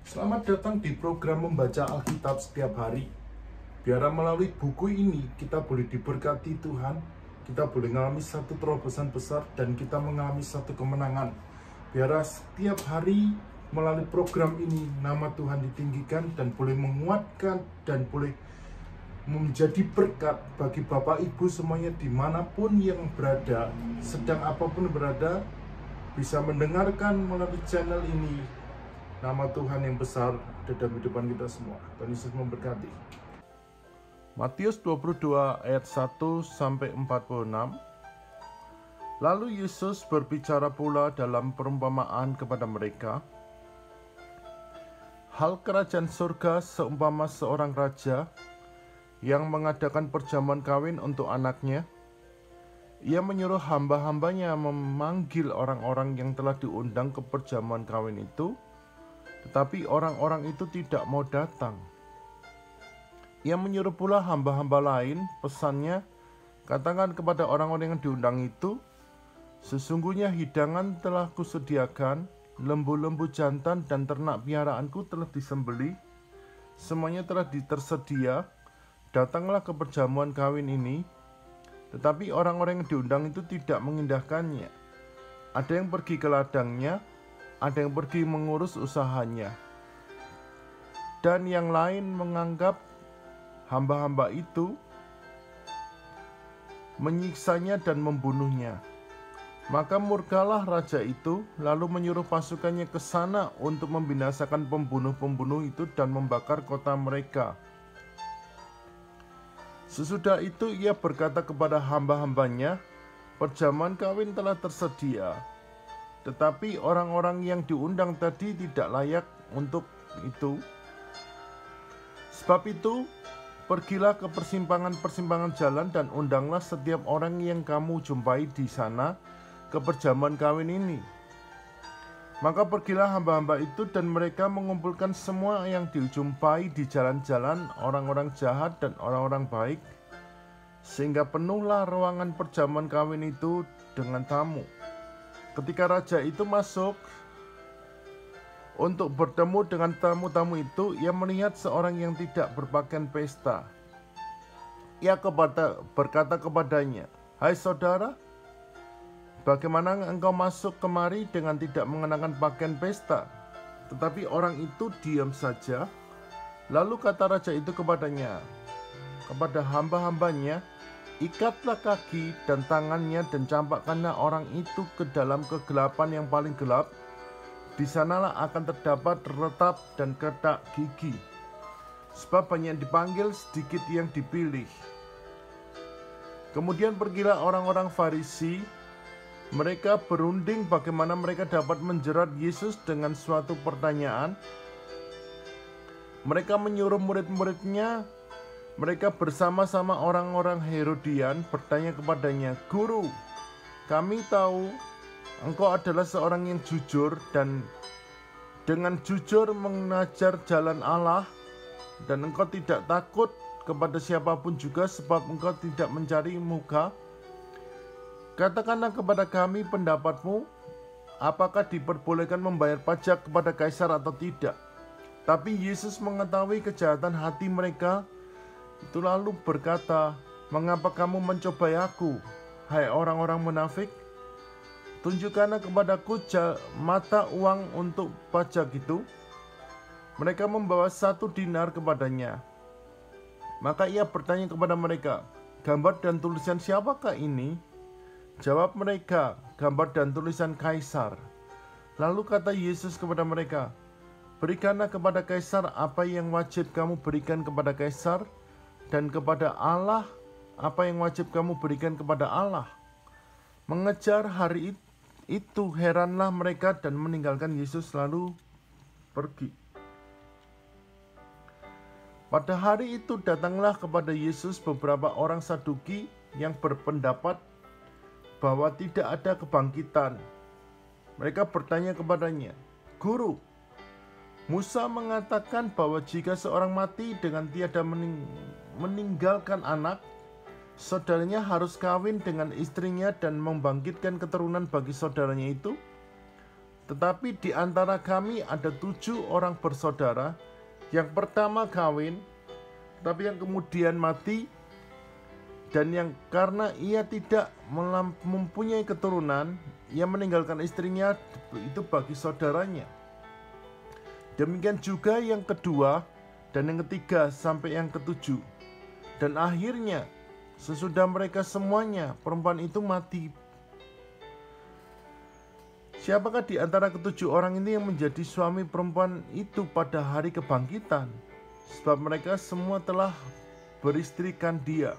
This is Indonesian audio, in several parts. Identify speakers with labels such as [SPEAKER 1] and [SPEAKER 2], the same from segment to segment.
[SPEAKER 1] Selamat datang di program membaca Alkitab setiap hari. Biar melalui buku ini kita boleh diberkati Tuhan, kita boleh mengalami satu terobosan besar dan kita mengalami satu kemenangan. Biar setiap hari melalui program ini nama Tuhan ditinggikan dan boleh menguatkan dan boleh menjadi berkat bagi Bapak Ibu semuanya dimanapun yang berada, sedang apapun berada, bisa mendengarkan melalui channel ini. Nama Tuhan yang besar ada dalam kehidupan kita semua. Tuhan Yesus memberkati. Matius 22 ayat 1-46. Lalu Yesus berbicara pula dalam perumpamaan kepada mereka. Hal kerajaan surga seumpama seorang raja yang mengadakan perjamuan kawin untuk anaknya. Ia menyuruh hamba-hambanya memanggil orang-orang yang telah diundang ke perjamuan kawin itu, tetapi orang-orang itu tidak mau datang. Ia menyuruh pula hamba-hamba lain, pesannya, katakan kepada orang-orang yang diundang itu, sesungguhnya hidangan telah kusediakan, lembu-lembu jantan dan ternak piaraanku telah disembelih, semuanya telah tersedia, datanglah ke perjamuan kawin ini. Tetapi orang-orang yang diundang itu tidak mengindahkannya. Ada yang pergi ke ladangnya, ada yang pergi mengurus usahanya, dan yang lain menganggap hamba-hamba itu, menyiksanya dan membunuhnya. Maka murkalah raja itu, lalu menyuruh pasukannya ke sana untuk membinasakan pembunuh-pembunuh itu dan membakar kota mereka. Sesudah itu ia berkata kepada hamba-hambanya, perjamuan kawin telah tersedia, tetapi orang-orang yang diundang tadi tidak layak untuk itu. Sebab itu, pergilah ke persimpangan-persimpangan jalan dan undanglah setiap orang yang kamu jumpai di sana ke perjamuan kawin ini. Maka pergilah hamba-hamba itu dan mereka mengumpulkan semua yang dijumpai di jalan-jalan, orang-orang jahat dan orang-orang baik, sehingga penuhlah ruangan perjamuan kawin itu dengan tamu. Ketika raja itu masuk untuk bertemu dengan tamu-tamu itu, ia melihat seorang yang tidak berpakaian pesta. Ia berkata kepadanya, "Hai saudara, bagaimana engkau masuk kemari dengan tidak mengenakan pakaian pesta?" Tetapi orang itu diam saja. Lalu kata raja itu kepada hamba-hambanya, "Ikatlah kaki dan tangannya dan campakkanlah orang itu ke dalam kegelapan yang paling gelap. Di sanalah akan terdapat retap dan ketak gigi. Sebab banyak yang dipanggil, sedikit yang dipilih." Kemudian pergilah orang-orang Farisi. Mereka berunding bagaimana mereka dapat menjerat Yesus dengan suatu pertanyaan. Mereka menyuruh murid-muridnya, mereka bersama-sama orang-orang Herodian, bertanya kepadanya, "Guru, kami tahu engkau adalah seorang yang jujur dan dengan jujur mengajar jalan Allah, dan engkau tidak takut kepada siapapun juga sebab engkau tidak mencari muka. Katakanlah kepada kami pendapatmu, apakah diperbolehkan membayar pajak kepada kaisar atau tidak?" Tapi Yesus mengetahui kejahatan hati mereka, itu lalu berkata, "Mengapa kamu mencobai aku, hai orang-orang munafik? Tunjukkanlah kepadaku mata uang untuk pajak itu." Mereka membawa 1 dinar kepadanya. Maka ia bertanya kepada mereka, "Gambar dan tulisan siapakah ini?" Jawab mereka, "Gambar dan tulisan Kaisar." Lalu kata Yesus kepada mereka, "Berikanlah kepada Kaisar apa yang wajib kamu berikan kepada Kaisar, dan kepada Allah apa yang wajib kamu berikan kepada Allah." Mengejar hari itu heranlah mereka dan meninggalkan Yesus lalu pergi. Pada hari itu datanglah kepada Yesus beberapa orang Saduki yang berpendapat bahwa tidak ada kebangkitan. Mereka bertanya kepadanya, "Guru, Musa mengatakan bahwa jika seorang mati dengan tiada meninggalkan anak, saudaranya harus kawin dengan istrinya dan membangkitkan keturunan bagi saudaranya itu. Tetapi di antara kami ada 7 orang bersaudara. Yang pertama kawin, tapi yang kemudian mati, dan yang karena ia tidak mempunyai keturunan, ia meninggalkan istrinya itu bagi saudaranya. Demikian juga yang kedua dan yang ketiga sampai yang ketujuh. Dan akhirnya sesudah mereka semuanya, perempuan itu mati. Siapakah di antara ketujuh orang ini yang menjadi suami perempuan itu pada hari kebangkitan? Sebab mereka semua telah beristrikan dia.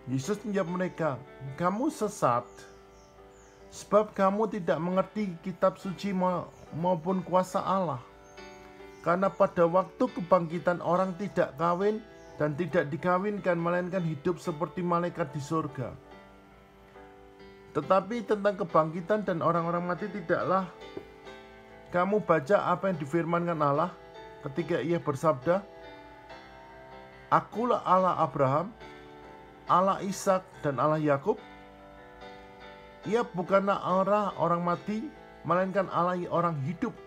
[SPEAKER 1] Yesus menjawab mereka, kamu sesat, sebab kamu tidak mengerti kitab suci maupun kuasa Allah. Karena pada waktu kebangkitan orang tidak kawin dan tidak dikawinkan, melainkan hidup seperti malaikat di surga. Tetapi tentang kebangkitan dan orang-orang mati tidaklah kamu baca apa yang difirmankan Allah ketika ia bersabda, Akulah Allah Abraham, Allah Ishak dan Allah Yakub. Ia bukanlah Allah orang mati, melainkan Allah orang hidup.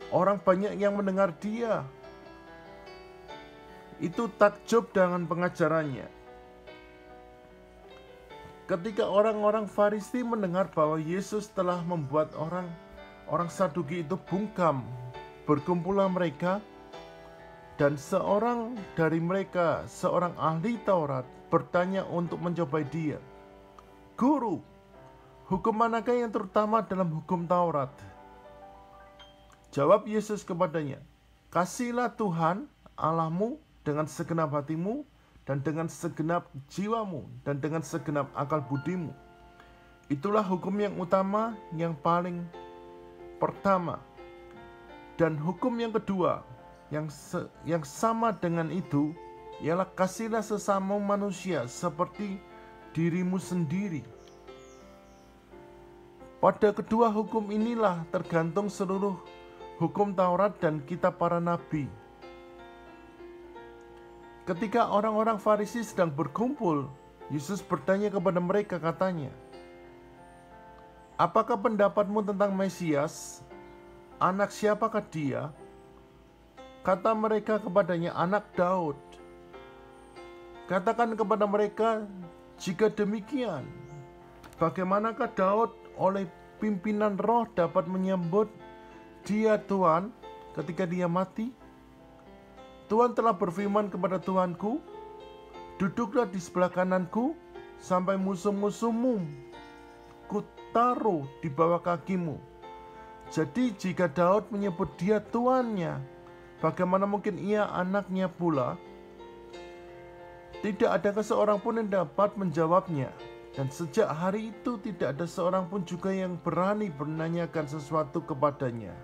[SPEAKER 1] Orang banyak yang mendengar dia itu takjub dengan pengajarannya. Ketika orang-orang Farisi mendengar bahwa Yesus telah membuat orang Saduki itu bungkam, berkumpullah mereka, dan seorang dari mereka, seorang ahli Taurat, bertanya untuk mencobai dia, Guru, hukum manakah yang terutama dalam hukum Taurat? Jawab Yesus kepadanya, Kasihlah Tuhan Allahmu dengan segenap hatimu, dan dengan segenap jiwamu, dan dengan segenap akal budimu. Itulah hukum yang utama, yang paling pertama. Dan hukum yang kedua, yang sama dengan itu, ialah kasihlah sesama manusia seperti dirimu sendiri. Pada kedua hukum inilah tergantung seluruh hukum Taurat dan kitab para nabi. Ketika orang-orang Farisi sedang berkumpul, Yesus bertanya kepada mereka, katanya, Apakah pendapatmu tentang Mesias? Anak siapakah dia? Kata mereka kepadanya, anak Daud. Katakan kepada mereka, jika demikian, bagaimanakah Daud oleh pimpinan roh dapat menyebut dia Tuhan ketika dia mati? Tuhan telah berfirman kepada Tuhanku, duduklah di sebelah kananku sampai musuh-musuhmu kutaruh di bawah kakimu. Jadi jika Daud menyebut dia Tuannya, bagaimana mungkin ia anaknya pula? Tidak ada seorang pun yang dapat menjawabnya. Dan sejak hari itu tidak ada seorang pun juga yang berani menanyakan sesuatu kepadanya.